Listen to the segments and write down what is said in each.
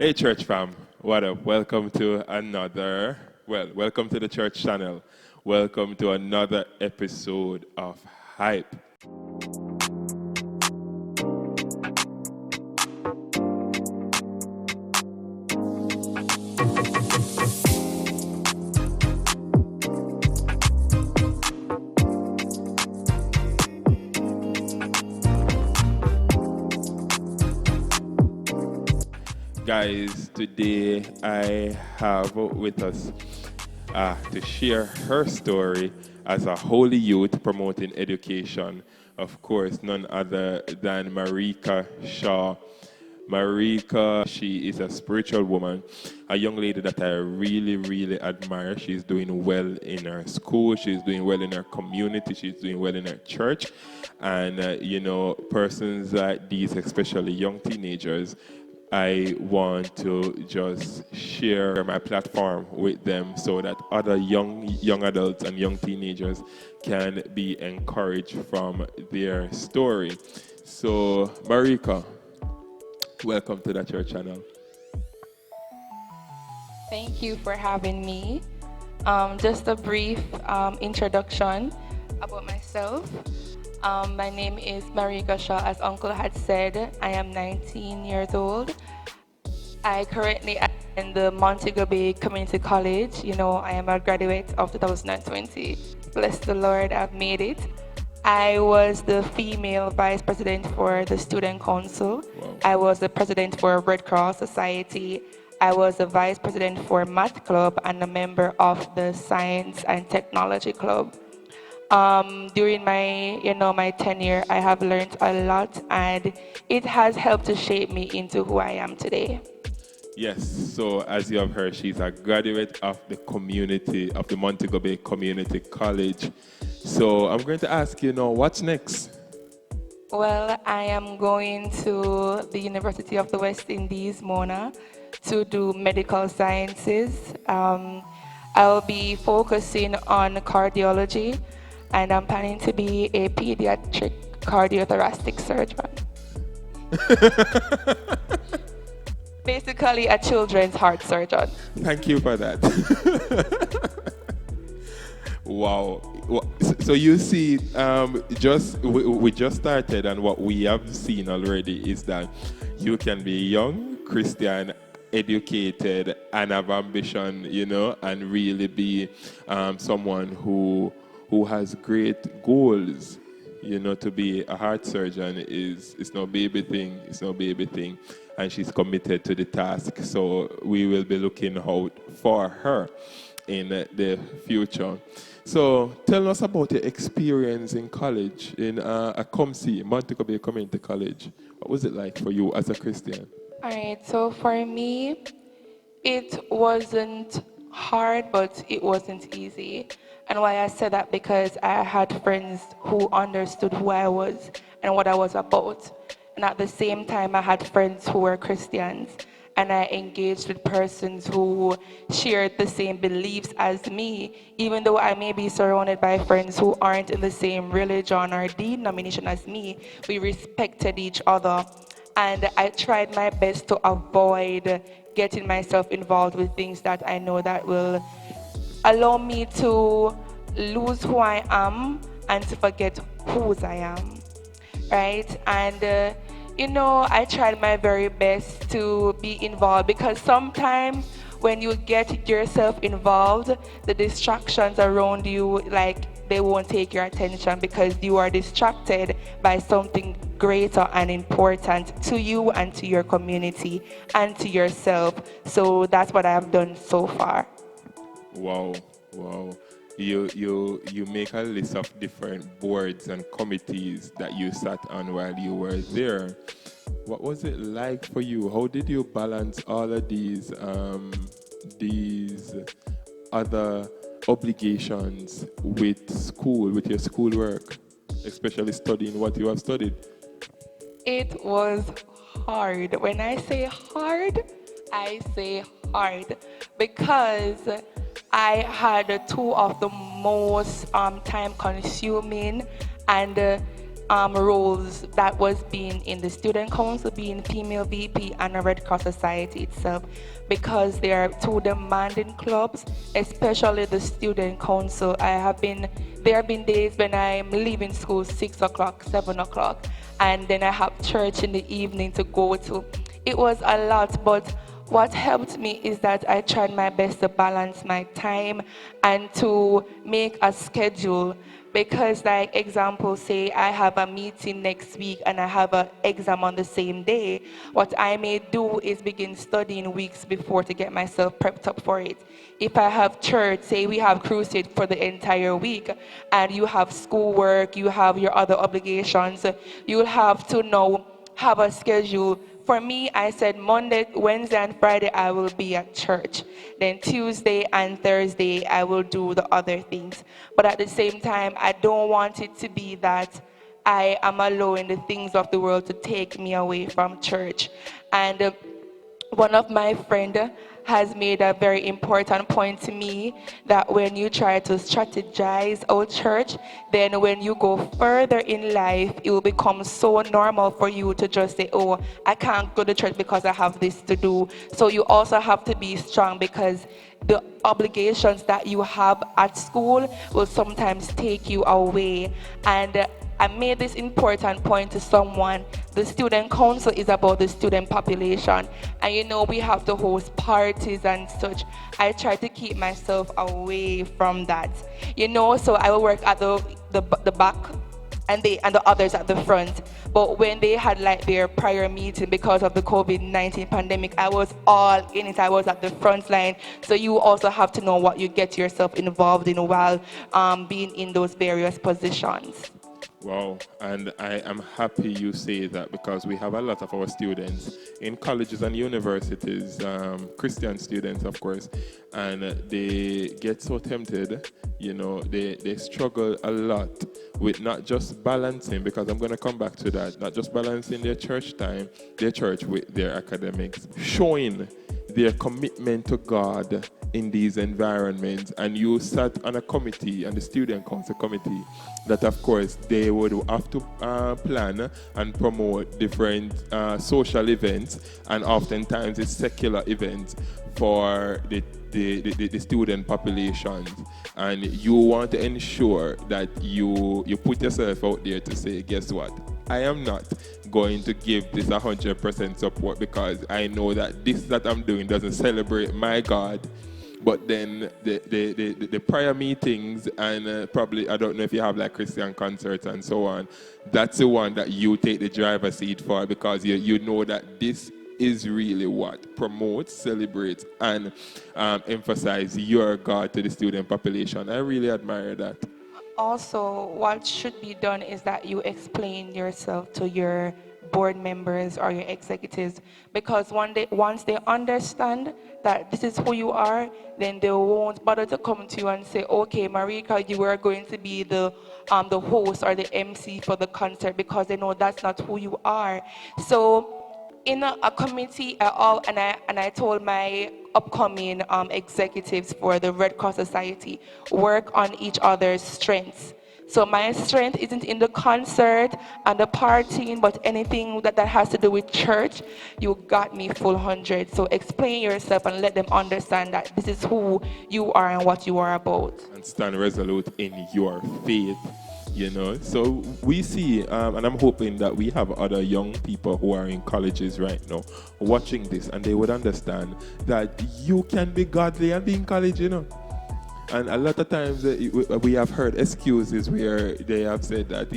Hey, church fam, what up? Welcome to welcome to the church channel. Welcome to another episode of Hype. Guys, today I have with us to share her story as a holy youth promoting education. Of course, none other than Marieka Shaw. Marieka, she is a spiritual woman, a young lady that I really, really admire. She's doing well in her school, she's doing well in her community, she's doing well in her church. And, persons like these, especially young teenagers, I want to just share my platform with them so that other young adults and young teenagers can be encouraged from their story. So, Marieka, welcome to the church channel. Thank you for having me. Just a brief introduction about myself. My name is Marieka Shaw. As Uncle had said, I am 19 years old. I currently am in the Montego Bay Community College. You know, I am a graduate of 2020. Bless the Lord, I've made it. I was the female vice president for the student council. Wow. I was the president for Red Cross Society. I was the vice president for Math Club and a member of the Science and Technology Club. During my tenure, I have learned a lot, and it has helped to shape me into who I am today. Yes, so as you have heard, she's a graduate of the Montego Bay Community College. So I'm going to ask you now, what's next? Well, I am going to the University of the West Indies, Mona, to do medical sciences. I'll be focusing on cardiology, and I'm planning to be a pediatric cardiothoracic surgeon. Basically, a children's heart surgeon. Thank you for that. Wow. So you see, we just started, and what we have seen already is that you can be young, Christian, educated, and have ambition, and really be someone who has great goals. To be a heart surgeon is no baby thing. It's no baby thing, and she's committed to the task. So we will be looking out for her in the future. So tell us about your experience in college in ACOMC, Montego Bay Community College. What was it like for you as a Christian? All right, so for me, it wasn't hard, but it wasn't easy. And why I said that, because I had friends who understood who I was and what I was about. And at the same time, I had friends who were Christians. And I engaged with persons who shared the same beliefs as me, even though I may be surrounded by friends who aren't in the same religion or denomination as me. We respected each other. And I tried my best to avoid getting myself involved with things that I know that will allow me to lose who I am and to forget whose I am, right? And I tried my very best to be involved, because sometimes when you get yourself involved, the distractions around you, like, they won't take your attention because you are distracted by something greater and important to you and to your community and to yourself. So that's what I have done so far. Wow. You make a list of different boards and committees that you sat on while you were there. What was it like for you? How did you balance all of these other obligations with school, with your schoolwork, especially studying what you have studied? It was hard. When I say hard, because I had two of the most time consuming and roles that was being in the student council, being female VP, and the Red Cross Society itself, because they are two demanding clubs, especially the student council. There have been days when I'm leaving school 6 o'clock, 7 o'clock, and then I have church in the evening to go to. It was a lot, but what helped me is that I tried my best to balance my time and to make a schedule, because like example, say I have a meeting next week and I have an exam on the same day. What I may do is begin studying weeks before to get myself prepped up for it. If I have church, say we have crusade for the entire week, and you have schoolwork, you have your other obligations, you'll have to know, have a schedule. For me, I said Monday, Wednesday, and Friday I will be at church. Then Tuesday and Thursday I will do the other things. But at the same time, I don't want it to be that I am allowing the things of the world to take me away from church. And one of my friend has made a very important point to me, that when you try to strategize our church, then when you go further in life, it will become so normal for you to just say, oh, I can't go to church because I have this to do. So you also have to be strong, because the obligations that you have at school will sometimes take you away. And I made this important point to someone. The student council is about the student population. And we have to host parties and such. I try to keep myself away from that. So I will work at the back, and the others at the front. But when they had like their prior meeting because of the COVID-19 pandemic, I was all in it. I was at the front line. So you also have to know what you get yourself involved in while being in those various positions. Wow, and I am happy you say that, because we have a lot of our students in colleges and universities, Christian students, of course, and they get so tempted, they struggle a lot with not just balancing, because I'm going to come back to that, not just balancing their church time, their church with their academics, showing their commitment to God in these environments. And you sat on a committee, and the student council committee, that of course they would have to plan and promote different social events, and oftentimes it's secular events for the student populations. And you want to ensure that you put yourself out there to say, guess what, I am not going to give this 100% support, because I know that this that I'm doing doesn't celebrate my God. But then the prayer meetings, and probably, I don't know if you have like Christian concerts and so on, that's the one that you take the driver's seat for, because you know that this is really what promotes, celebrates, and emphasize your God to the student population. I really admire that. Also, what should be done is that you explain yourself to your board members or your executives, because once they understand that this is who you are, then they won't bother to come to you and say, okay, Marieka, you are going to be the host or the MC for the concert, because they know that's not who you are. So in a committee at all, and I told my upcoming executives for the Red Cross Society, work on each other's strengths. So my strength isn't in the concert and the partying, but anything that has to do with church, you got me full 100. So explain yourself and let them understand that this is who you are and what you are about. And stand resolute in your faith. So we see, and I'm hoping that we have other young people who are in colleges right now watching this, and they would understand that you can be godly and be in college. And a lot of times we have heard excuses where they have said that,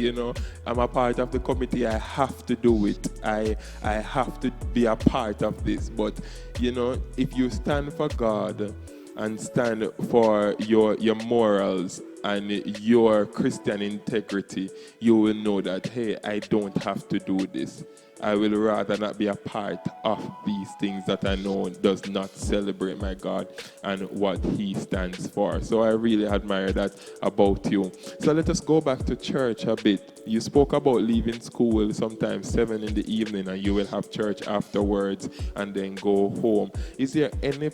I'm a part of the committee, I have to do it. I have to be a part of this. But, if you stand for God and stand for your morals and your Christian integrity, you will know that, hey, I don't have to do this. I will rather not be a part of these things that I know does not celebrate my God and what He stands for. So I really admire that about you. So let us go back to church a bit. You spoke about leaving school sometimes 7 in the evening, and you will have church afterwards and then go home. Is there any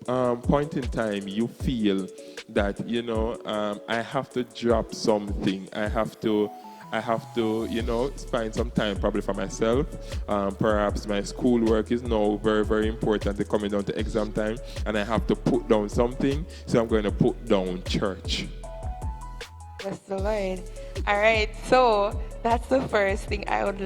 point in time you feel that, I have to drop something, I have to, find some time probably for myself. Perhaps my schoolwork is now very, very important. They're coming down to exam time, and I have to put down something. So I'm going to put down church. Bless the Lord. All right, so that's the first thing I would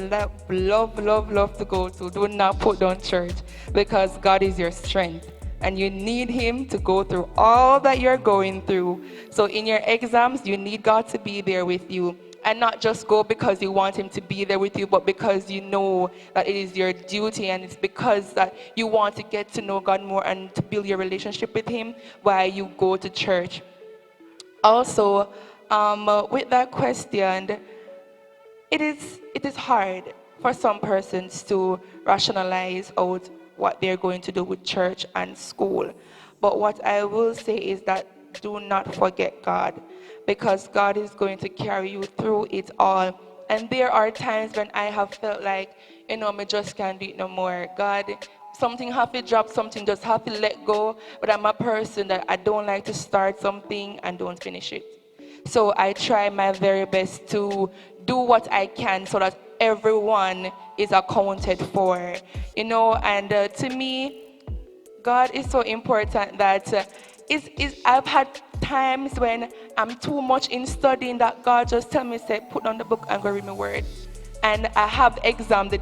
love to go to. Do not put down church because God is your strength and you need Him to go through all that you're going through. So in your exams, you need God to be there with you. And not just go because you want Him to be there with you, but because you know that it is your duty and it's because that you want to get to know God more and to build your relationship with Him while you go to church. Also, with that question, it is hard for some persons to rationalize out what they're going to do with church and school. But what I will say is that do not forget God, because God is going to carry you through it all. And there are times when I have felt like, me just can't do it no more. God, something have to drop, something just have to let go. But I'm a person that I don't like to start something and don't finish it. So I try my very best to do what I can so that everyone is accounted for. And to me, God is so important that I've had times when I'm too much in studying that God just tell me, say, put on the book and go read my word. And I have exam the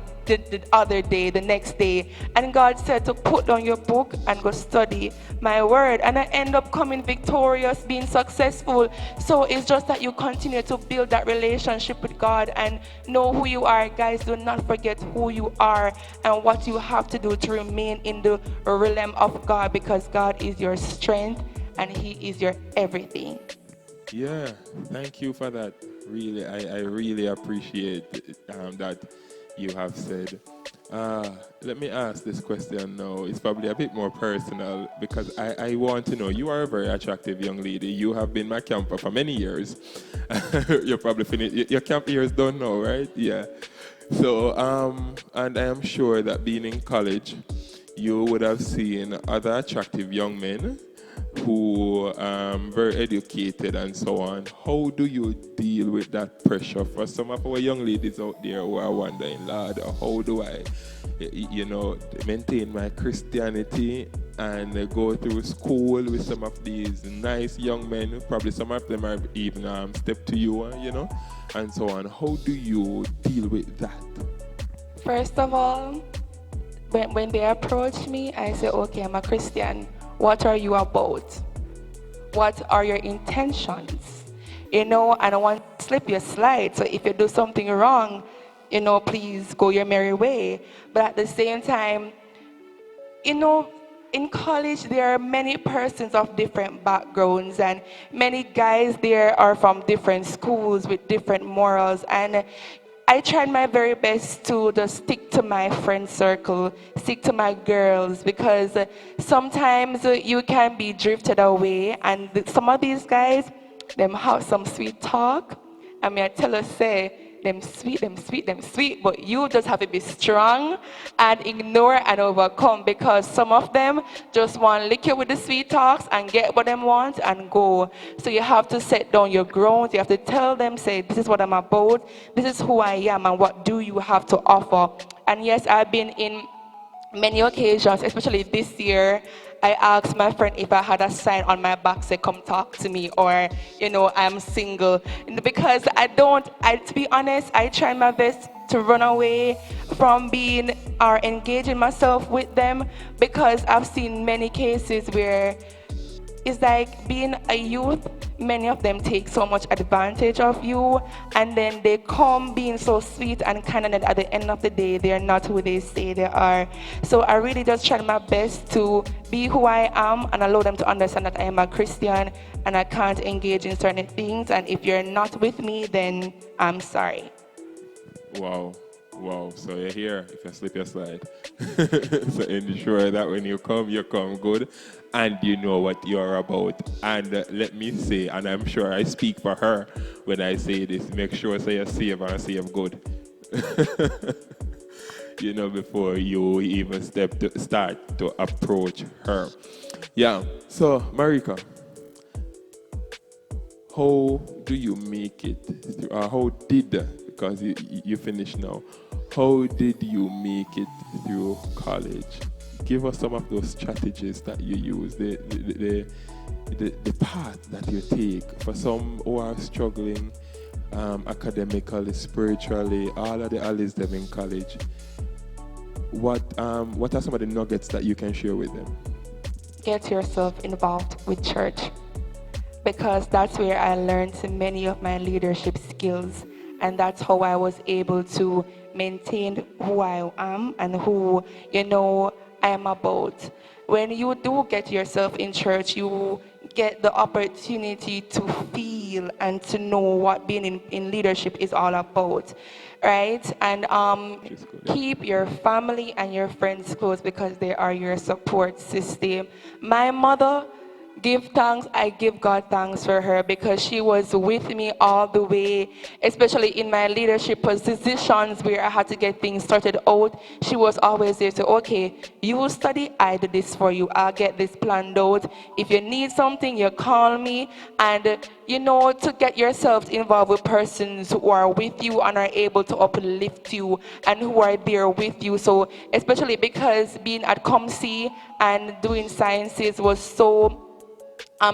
other day, the next day, and God said to put down your book and go study my word. And I end up coming victorious, being successful. So it's just that you continue to build that relationship with God and know who you are. Guys, do not forget who you are and what you have to do to remain in the realm of God, because God is your strength and He is your everything. Yeah, thank you for that. Really, I really appreciate that you have said. Let me ask this question now. It's probably a bit more personal because I want to know. You are a very attractive young lady. You have been my camper for many years. You're probably finished. Your camp year is done now, right? Yeah. So, and I am sure that being in college, you would have seen other attractive young men who very educated and so on. How do you deal with that pressure for some of our young ladies out there who are wondering, Lord, how do I, maintain my Christianity and go through school with some of these nice young men? Probably some of them are even step to you, and so on. How do you deal with that? First of all, when they approach me, I say, okay, I'm a Christian. What are you about? What are your intentions? I don't want to slip your slide. So if you do something wrong, please go your merry way. But at the same time, you know, in college, there are many persons of different backgrounds, and many guys there are from different schools with different morals. And I tried my very best to just stick to my friend circle, stick to my girls, because sometimes you can be drifted away. And some of these guys, them have some sweet talk. I mean, I tell her, say, them sweet, but you just have to be strong and ignore and overcome, because some of them just want to lick you with the sweet talks and get what they want and go. So you have to set down your grounds. You have to tell them, say, this is what I'm about, this is who I am, and what do you have to offer. And yes, I've been in many occasions, especially this year, I asked my friend if I had a sign on my back say, come talk to me, or, I'm single. Because to be honest, I try my best to run away from being or engaging myself with them, because I've seen many cases where it's like being a youth, many of them take so much advantage of you, and then they come being so sweet and kind, and at the end of the day, they're not who they say they are. So I really just try my best to be who I am and allow them to understand that I am a Christian and I can't engage in certain things, and if you're not with me, then I'm sorry. Wow. Wow. So you're here. If you slip, you slide. So ensure that when you come good and you know what you're about. And let me say, and I'm sure I speak for her when I say this, make sure say you're safe and safe good. Before you even start to approach her. Yeah. So, Marieka, how do you make it through, how did, because you finished now, how did you make it through college? Give us some of those strategies that you use, the path that you take for some who are struggling academically, spiritually, all of the allies them in college. What are some of the nuggets that you can share with them? Get yourself involved with church, because that's where I learned many of my leadership skills, and that's how I was able to maintain who I am and who, I am about. When you do get yourself in church, you get the opportunity to feel and to know what being in leadership is all about, right? And Which is good, yeah. keep your family and your friends close, because they are your support system. My mother, give thanks, I give God thanks for her, because she was with me all the way, especially in my leadership positions where I had to get things sorted out. She was always there to, okay, you will study, I do this for you, I'll get this planned out. If you need something, you call me. And to get yourselves involved with persons who are with you and are able to uplift you and who are there with you. So especially because being at ComC and doing sciences was so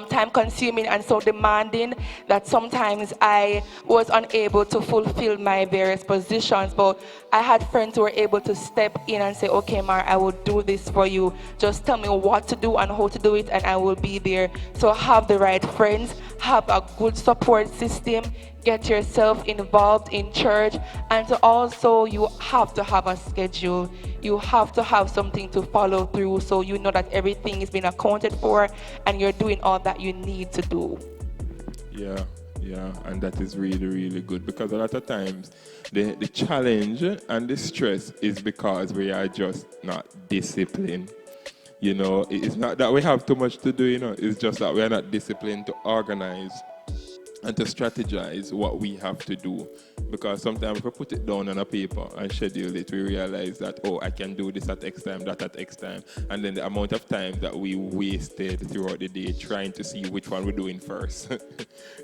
time consuming and so demanding that sometimes I was unable to fulfill my various positions. But I had friends who were able to step in and say, okay, Mar, I will do this for you. Just tell me what to do and how to do it, and I will be there. So have the right friends, have a good support system, get yourself involved in church, and to also you have to have a schedule. You have to have something to follow through, so you know that everything is being accounted for and you're doing all that you need to do. Yeah, yeah, and that is really, really good, because a lot of times the challenge and the stress is because we are just not disciplined. It's not that we have too much to do, it's just that we are not disciplined to organize and to strategize what we have to do. Because sometimes if we put it down on a paper and schedule it, we realize that, oh, I can do this at X time, that at X time. And then the amount of time that we wasted throughout the day trying to see which one we're doing first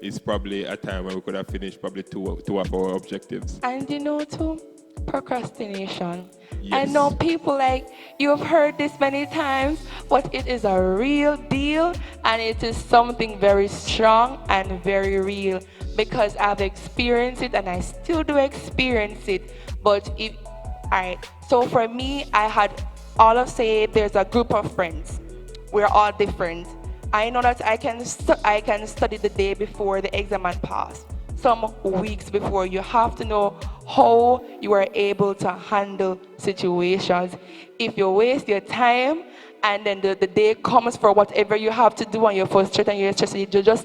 is probably a time when we could have finished probably two of our objectives. And too, procrastination. I know Yes. people like, you've heard this many times, but it is a real deal, and it is something very strong and very real, because I've experienced it and I still do experience it. But alright, so for me, I had all of say there's a group of friends. We're all different. I know that I can study the day before the exam and pass. Some weeks before, you have to know how you are able to handle situations. If you waste your time and then the day comes for whatever you have to do and you're frustrated and you're stressed,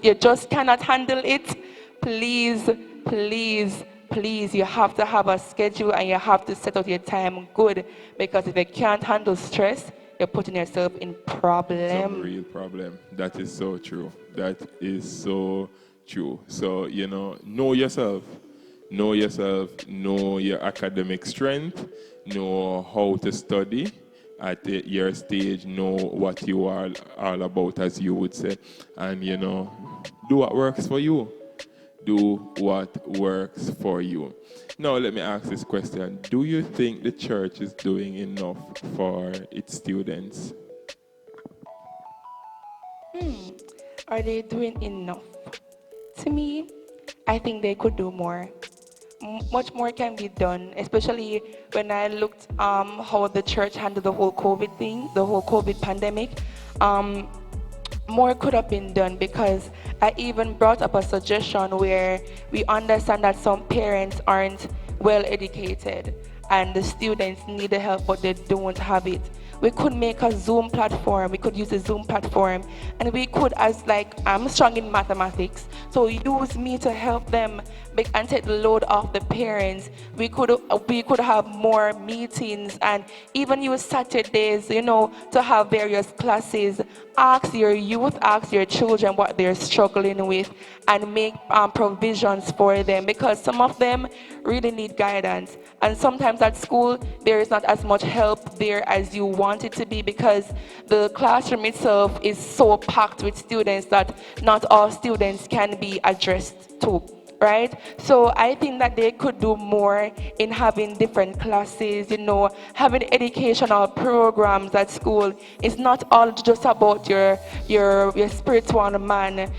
you just cannot handle it, please, please, please, you have to have a schedule and you have to set out your time good, because if you can't handle stress, you're putting yourself in Some problem. real problem. That is so true. That is so true. So, know yourself. Know yourself, know your academic strength, know how to study at your stage, know what you are all about, as you would say, and do what works for you. Do what works for you. Now, let me ask this question. Do you think the church is doing enough for its students? Are they doing enough? To me, I think they could do more. Much more can be done, especially when I looked how the church handled the whole COVID thing, the whole COVID pandemic. Um, More could have been done, because I even brought up a suggestion where we understand that some parents aren't well educated and the students need the help but they don't have it. We could make a Zoom platform, we could use a Zoom platform, and we could, as like, I'm strong in mathematics, so use me to help them and take the load off the parents. We could have more meetings and even use Saturdays, to have various classes. Ask your youth, ask your children what they're struggling with, and make provisions for them, because some of them really need guidance. And sometimes at school, there is not as much help there as you want want it to be, because the classroom itself is so packed with students that not all students can be addressed to, right? So I think that they could do more in having different classes, having educational programs at school. It's not all just about your spiritual man,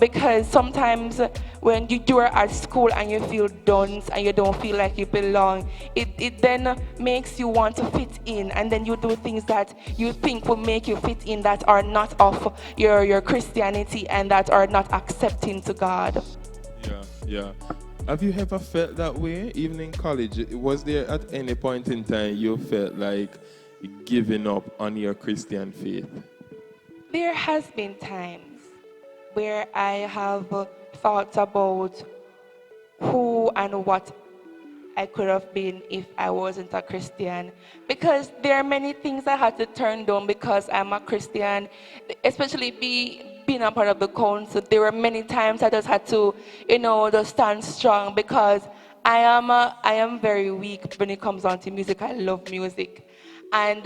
because sometimes when you are at school and you feel done and you don't feel like you belong, it then makes you want to fit in, and then you do things that you think will make you fit in that are not of your Christianity and that are not accepting to God. Yeah, yeah. Have you ever felt that way, even in college? Was there at any point in time you felt like giving up on your Christian faith? There has been times where I have thought about who and what I could have been if I wasn't a Christian. Because there are many things I had to turn down because I'm a Christian, especially being a part of the council. There were many times I just had to, just stand strong, because I am very weak when it comes down to music. I love music. And,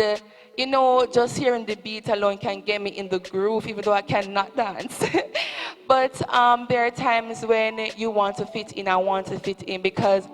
just hearing the beat alone can get me in the groove, even though I cannot dance. But there are times when you want to fit in, I want to fit in, because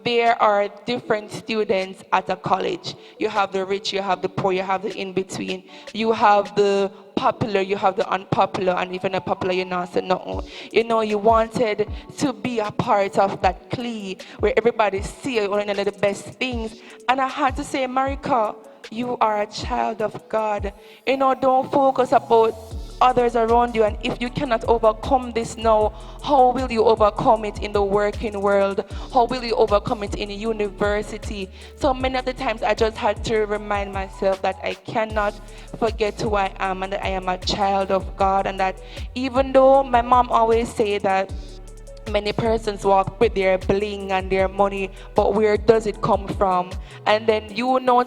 there are different students at a college. You have the rich, you have the poor, you have the in-between. You have the popular, you have the unpopular, and even the popular, you're not saying no. You wanted to be a part of that clique where everybody see you one of the best things. And I had to say, Marieka, you are a child of God. Don't focus about others around you, and if you cannot overcome this now, how will you overcome it in the working world? How will you overcome it in university? So many of the times I just had to remind myself that I cannot forget who I am, and that I am a child of God, and that even though my mom always say that many persons walk with their bling and their money, but where does it come from? And then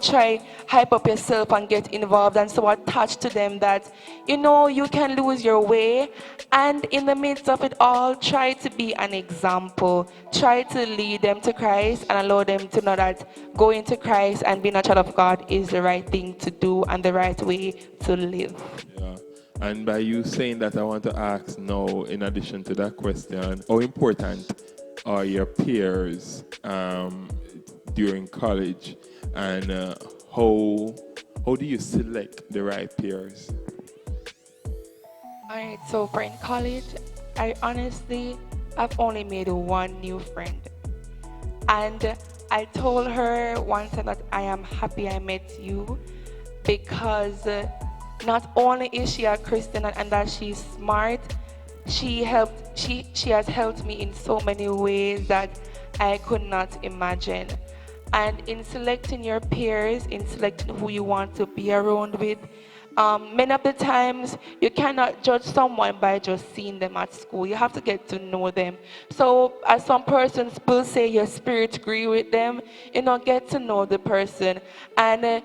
try hype up yourself and get involved and so attached to them that you can lose your way. And in the midst of it all, try to be an example. Try to lead them to Christ and allow them to know that going to Christ and being a child of God is the right thing to do and the right way to live. Yeah. And by you saying that, I want to ask now, in addition to that question, how important are your peers during college, and how do you select the right peers? Alright, so for in college, I've only made one new friend. And I told her once that I am happy I met you, because not only is she a Christian and that she's smart, she has helped me in so many ways that I could not imagine. And in selecting your peers, in selecting who you want to be around with, many of the times you cannot judge someone by just seeing them at school. You have to get to know them. So as some persons will say, your spirit agree with them, get to know the person. And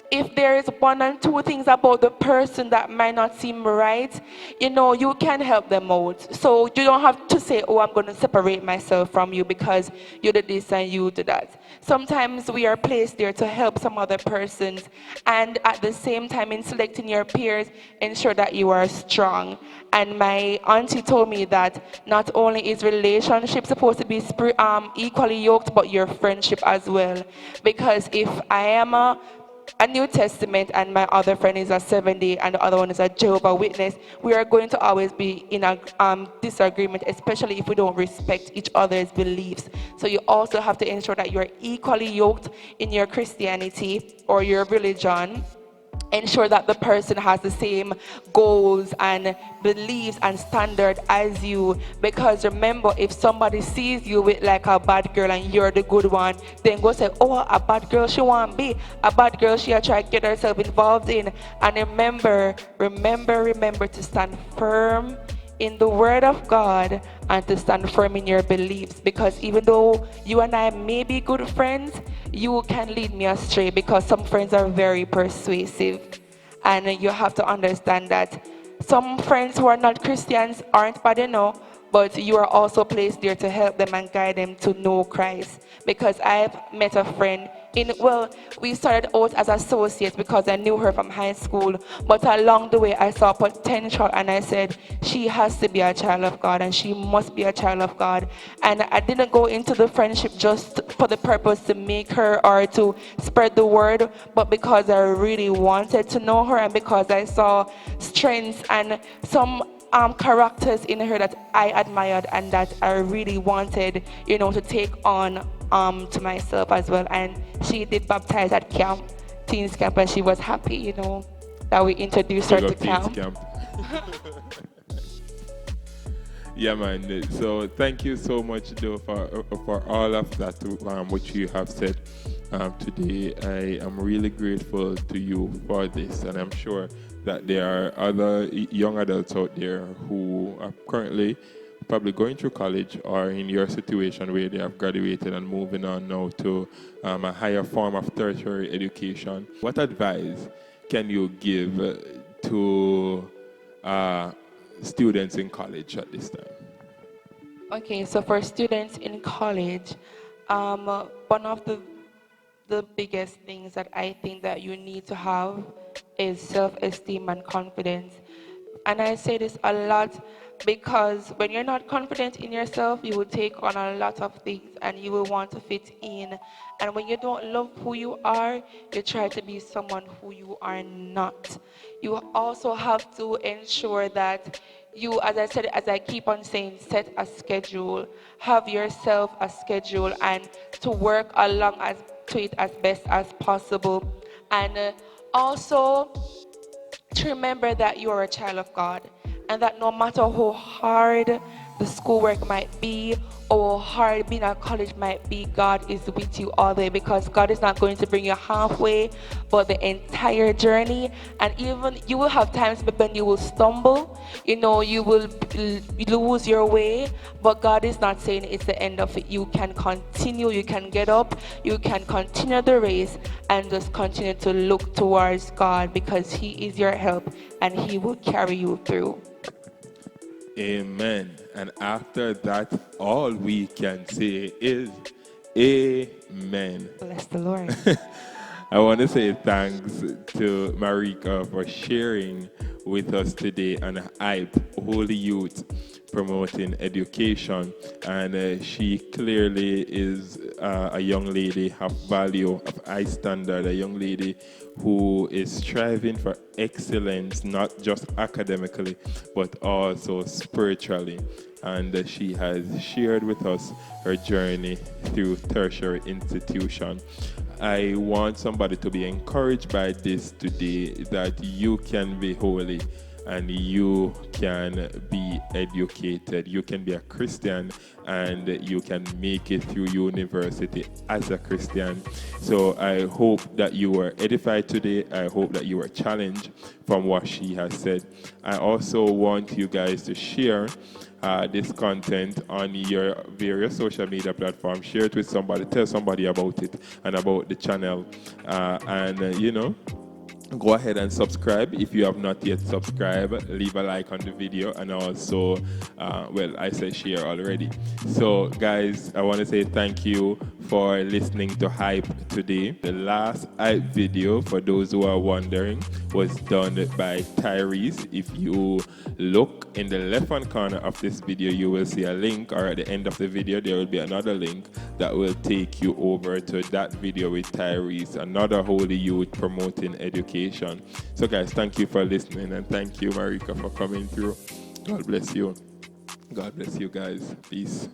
if there is one and two things about the person that might not seem right, you can help them out. So you don't have to say, oh, I'm going to separate myself from you because you do this and you do that. Sometimes we are placed there to help some other persons, and at the same time, in selecting your peers, ensure that you are strong. And my auntie told me that not only is relationship supposed to be equally yoked, but your friendship as well. Because if I am a New Testament and my other friend is a 7-day and the other one is a Jehovah Witness, we are going to always be in a disagreement, especially if we don't respect each other's beliefs. So you also have to ensure that you're equally yoked in your Christianity or your religion. Ensure that the person has the same goals and beliefs and standard as you, because remember, if somebody sees you with like a bad girl and you're the good one, then go say, oh, a bad girl she want be, a bad girl she try to get herself involved in. And remember to stand firm in the word of God and to stand firm in your beliefs, because even though you and I may be good friends, you can lead me astray, because some friends are very persuasive, and you have to understand that some friends who are not Christians aren't bad enough, but you are also placed there to help them and guide them to know Christ. Because I've met a friend, we started out as associates because I knew her from high school, but along the way I saw potential and I said she has to be a child of God and she must be a child of God. And I didn't go into the friendship just for the purpose to make her or to spread the word, but because I really wanted to know her and because I saw strengths and some characters in her that I admired and that I really wanted, to take on to myself as well. And she did baptize at camp, teens camp, and she was happy, that we introduced her Big to up Teens camp. Camp. Yeah, man. So thank you so much, though, for all of that which you have said today. I am really grateful to you for this, and I'm sure that there are other young adults out there who are currently probably going through college or in your situation where they have graduated and moving on now to a higher form of tertiary education. What advice can you give to students in college at this time? Okay, so for students in college, one of the biggest things that I think that you need to have is self-esteem and confidence. And I say this a lot because when you're not confident in yourself, you will take on a lot of things and you will want to fit in. And when you don't love who you are, you try to be someone who you are not. You also have to ensure that you, as I said, as I keep on saying, set a schedule, have yourself a schedule, and to work along to it as best as possible. And also to remember that you are a child of God and that no matter how hard the schoolwork might be or how hard being at college might be, God is with you all the way because God is not going to bring you halfway but the entire journey. And even you will have times when you will stumble, you will lose your way, but God is not saying it's the end of it. You can continue, you can get up, you can continue the race and just continue to look towards God because He is your help and He will carry you through. Amen. And after that, all we can say is Amen. Bless the Lord. I want to say thanks to Marieka for sharing with us today on H.Y.P.E, Holy Youth Promoting Education. And she clearly is a young lady of value, of high standard, a young lady who is striving for excellence, not just academically, but also spiritually. And she has shared with us her journey through tertiary institution. I want somebody to be encouraged by this today that you can be holy and you can be educated. You can be a Christian and you can make it through university as a Christian. So I hope that you were edified today. I hope that you were challenged from what she has said. I also want you guys to share this content on your various social media platforms. Share it with somebody, tell somebody about it and about the channel. Go ahead and subscribe if you have not yet subscribed. Leave a like on the video and also, I said share already. So, guys, I want to say thank you for listening to H.Y.P.E today. The last H.Y.P E video, for those who are wondering, was done by Tyrese. If you look in the left-hand corner of this video, you will see a link, or at the end of the video, there will be another link that will take you over to that video with Tyrese, another Holy Youth Promoting Education. So guys, thank you for listening and thank you, Marieka, for coming through. God bless you. God bless you guys. Peace.